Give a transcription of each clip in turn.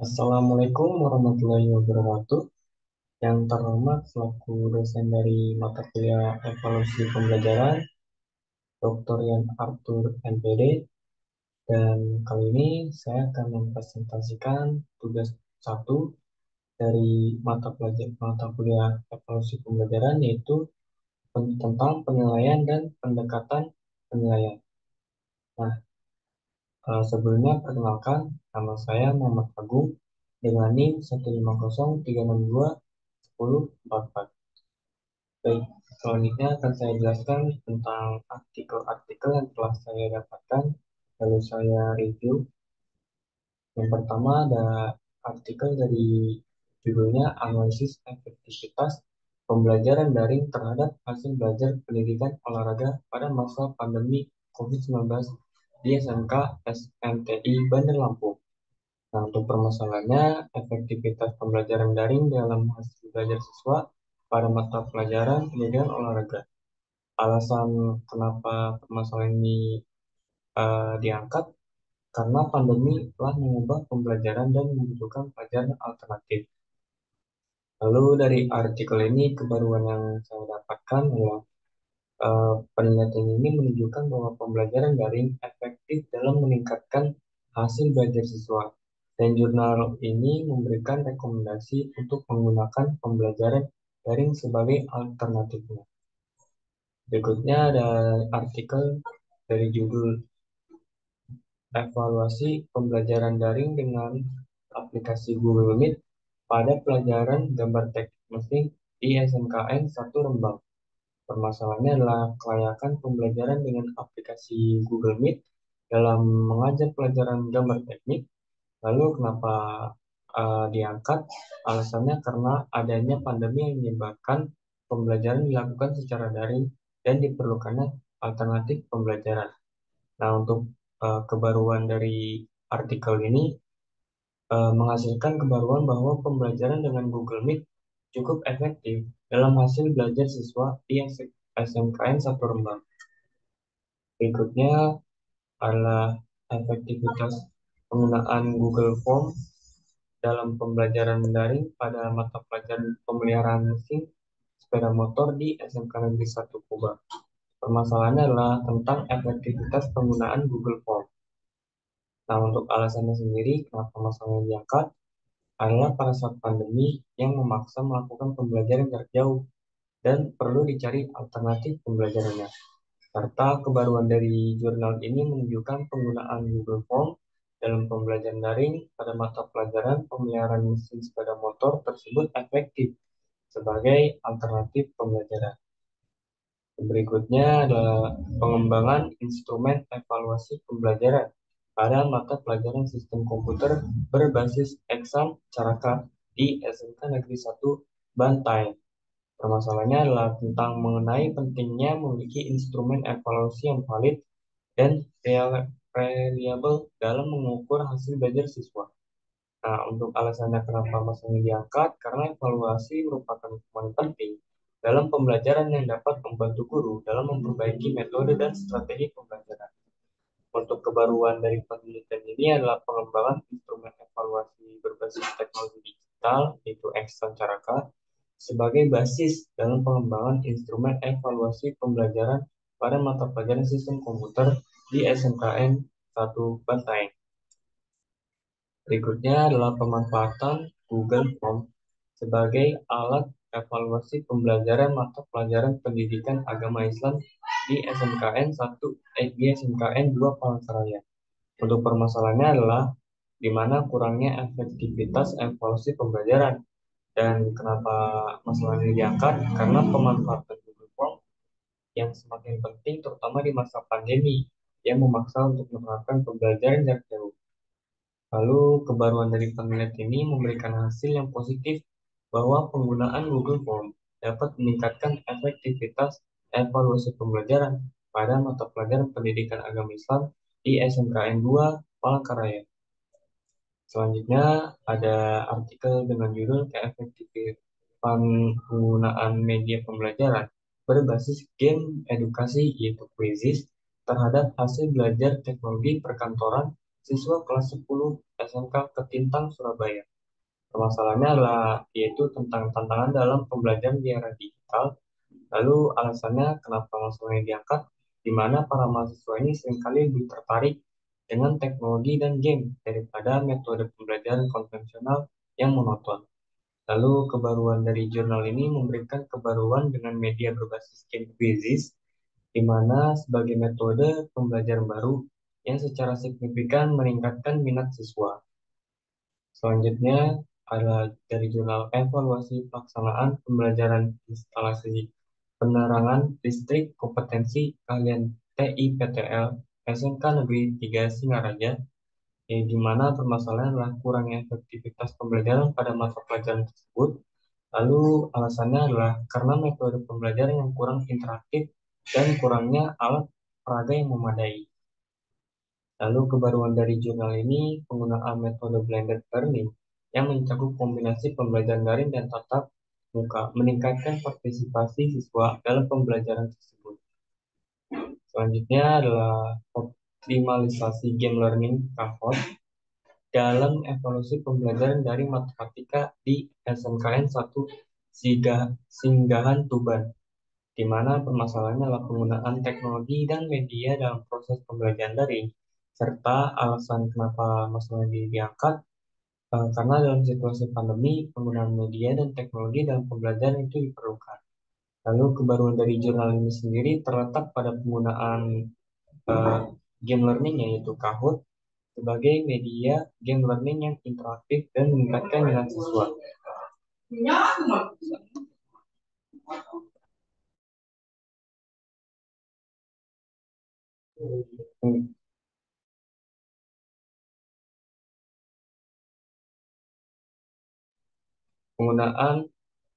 Assalamualaikum warahmatullahi wabarakatuh. Yang terhormat selaku dosen dari mata kuliah Evaluasi Pembelajaran, Dr. Yan Arthur MPD, dan kali ini saya akan mempresentasikan tugas satu dari mata kuliah Evaluasi Pembelajaran, yaitu tentang penilaian dan pendekatan penilaian. Nah, sebelumnya perkenalkan, nama saya Muhammad Agung dengan NIM 150362104. Baik, selanjutnya akan saya jelaskan tentang artikel-artikel yang telah saya dapatkan, lalu saya review. Yang pertama ada artikel dari judulnya Analisis Efektivitas Pembelajaran Daring Terhadap Hasil Belajar Pendidikan Olahraga pada Masa Pandemi COVID-19 di SMK SMTI Bandar Lampung. Nah, untuk permasalahannya, efektivitas pembelajaran daring dalam hasil belajar siswa pada mata pelajaran pendidikan olahraga. Alasan kenapa permasalahan ini diangkat karena pandemi telah mengubah pembelajaran dan membutuhkan pelajaran alternatif. Lalu dari artikel ini kebaruan yang saya dapatkan adalah penelitian ini menunjukkan bahwa pembelajaran daring efektif dalam meningkatkan hasil belajar siswa. Dan jurnal ini memberikan rekomendasi untuk menggunakan pembelajaran daring sebagai alternatifnya. Berikutnya ada artikel dari judul Evaluasi Pembelajaran Daring dengan aplikasi Google Meet pada pelajaran gambar teknik mesin di SMKN 1 Rembang. Permasalahannya adalah kelayakan pembelajaran dengan aplikasi Google Meet dalam mengajar pelajaran gambar teknik. Lalu kenapa diangkat? Alasannya karena adanya pandemi yang menyebabkan pembelajaran dilakukan secara daring dan diperlukannya alternatif pembelajaran. Nah, untuk kebaruan dari artikel ini menghasilkan kebaruan bahwa pembelajaran dengan Google Meet cukup efektif dalam hasil belajar siswa di SMKN 1 Rembang. Berikutnya adalah efektivitas penggunaan Google Form dalam pembelajaran daring pada mata pelajaran pemeliharaan mesin sepeda motor di SMK Negeri 1 Kuba. Permasalahannya adalah tentang efektivitas penggunaan Google Form. Nah, untuk alasannya sendiri, kenapa masalahnya diangkat, adalah pada saat pandemi yang memaksa melakukan pembelajaran jarak jauh dan perlu dicari alternatif pembelajarannya. Serta kebaruan dari jurnal ini menunjukkan penggunaan Google Form dalam pembelajaran daring pada mata pelajaran pemeliharaan mesin sepeda motor tersebut efektif sebagai alternatif pembelajaran. Berikutnya adalah pengembangan instrumen evaluasi pembelajaran pada mata pelajaran sistem komputer berbasis Exam Caraka di SMK Negeri 1 Bantaeng. Permasalahannya adalah tentang mengenai pentingnya memiliki instrumen evaluasi yang valid dan reliable dalam mengukur hasil belajar siswa. Nah, untuk alasannya kenapa masalah ini diangkat, karena evaluasi merupakan komponen penting dalam pembelajaran yang dapat membantu guru dalam memperbaiki metode dan strategi pembelajaran. Untuk kebaruan dari penelitian ini adalah pengembangan instrumen evaluasi berbasis teknologi digital, yaitu Exam Caraka, sebagai basis dalam pengembangan instrumen evaluasi pembelajaran pada mata pelajaran sistem komputer di SMKN 1 Bantaeng. Berikutnya adalah pemanfaatan Google Form sebagai alat evaluasi pembelajaran mata pelajaran pendidikan agama Islam di SMKN 1 di SMKN 2 Palangkaraya. Untuk permasalahannya adalah di mana kurangnya efektivitas evaluasi pembelajaran. Dan kenapa masalah ini diangkat? Karena pemanfaatan Google Form yang semakin penting terutama di masa pandemi yang memaksa untuk menerapkan pembelajaran jarak jauh. Lalu kebaruan dari penelitian ini memberikan hasil yang positif bahwa penggunaan Google Form dapat meningkatkan efektivitas evaluasi pembelajaran pada mata pelajaran pendidikan agama Islam di SMKN 2 Palangkaraya. Selanjutnya ada artikel dengan judul keefektifan penggunaan media pembelajaran berbasis game edukasi yaitu Quizzes terhadap hasil belajar teknologi perkantoran siswa kelas 10 SMK Ketintang, Surabaya. Permasalahannya adalah yaitu tentang tantangan dalam pembelajaran di era digital. Lalu alasannya kenapa masalahnya diangkat, di mana para mahasiswa ini seringkali lebih tertarik dengan teknologi dan game daripada metode pembelajaran konvensional yang monoton. Lalu kebaruan dari jurnal ini memberikan kebaruan dengan media berbasis game quizzes, di mana sebagai metode pembelajaran baru yang secara signifikan meningkatkan minat siswa. Selanjutnya adalah dari jurnal evaluasi pelaksanaan pembelajaran instalasi penerangan listrik kompetensi kalian TIPTL SMK Negeri 3 Singaraja, di mana permasalahan adalah kurangnya efektivitas pembelajaran pada masa pelajaran tersebut. Lalu alasannya adalah karena metode pembelajaran yang kurang interaktif dan kurangnya alat peraga yang memadai. Lalu kebaruan dari jurnal ini penggunaan metode blended learning yang mencakup kombinasi pembelajaran daring dan tatap muka meningkatkan partisipasi siswa dalam pembelajaran tersebut. Selanjutnya adalah optimalisasi game learning Kahoot dalam evaluasi pembelajaran dari matematika di SMKN 1 Singgahan Tuban, di mana permasalahannya adalah penggunaan teknologi dan media dalam proses pembelajaran daring, serta alasan kenapa masalah ini diangkat, karena dalam situasi pandemi, penggunaan media dan teknologi dalam pembelajaran itu diperlukan. Lalu kebaruan dari jurnal ini sendiri terletak pada penggunaan eh, game learning yaitu Kahoot sebagai media game learning yang interaktif dan meningkatkan minat siswa. Penggunaan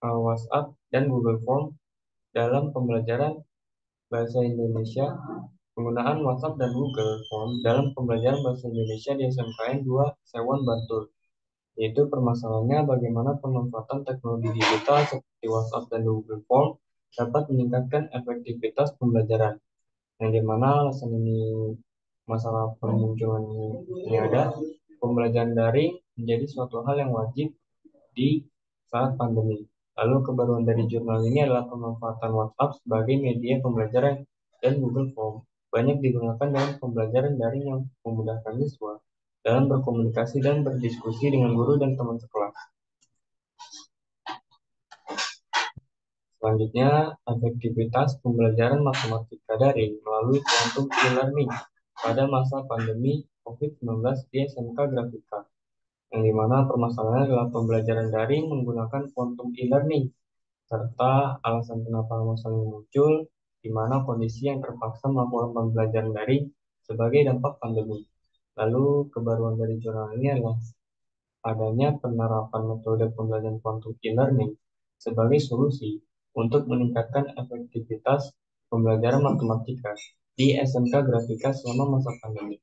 WhatsApp dan Google Form dalam pembelajaran bahasa Indonesia. Penggunaan WhatsApp dan Google Form dalam pembelajaran bahasa Indonesia di SMKN 2 Sewon Bantul, yaitu permasalahannya bagaimana pemanfaatan teknologi digital seperti WhatsApp dan Google Form dapat meningkatkan efektivitas pembelajaran. Yang dimana alasan ini masalah pemunculan ini ada, pembelajaran daring menjadi suatu hal yang wajib di saat pandemi. Lalu kebaruan dari jurnal ini adalah pemanfaatan WhatsApp sebagai media pembelajaran dan Google Form banyak digunakan dalam pembelajaran daring yang memudahkan siswa dalam berkomunikasi dan berdiskusi dengan guru dan teman sekelas. Selanjutnya, efektivitas pembelajaran matematika daring melalui quantum e-learning pada masa pandemi COVID-19 di SMK Grafika, yang dimana permasalahannya adalah pembelajaran daring menggunakan quantum e-learning, serta alasan kenapa masalah ini muncul, di mana kondisi yang terpaksa melakukan pembelajaran daring sebagai dampak pandemi. Lalu kebaruan dari jurnal ini adalah adanya penerapan metode pembelajaran quantum e-learning sebagai solusi untuk meningkatkan efektivitas pembelajaran matematika di SMK Grafika selama masa pandemi.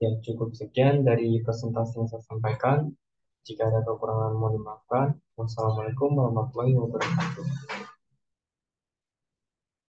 Ya, cukup sekian dari presentasi yang saya sampaikan. Jika ada kekurangan mohon dimaafkan. Wassalamualaikum warahmatullahi wabarakatuh.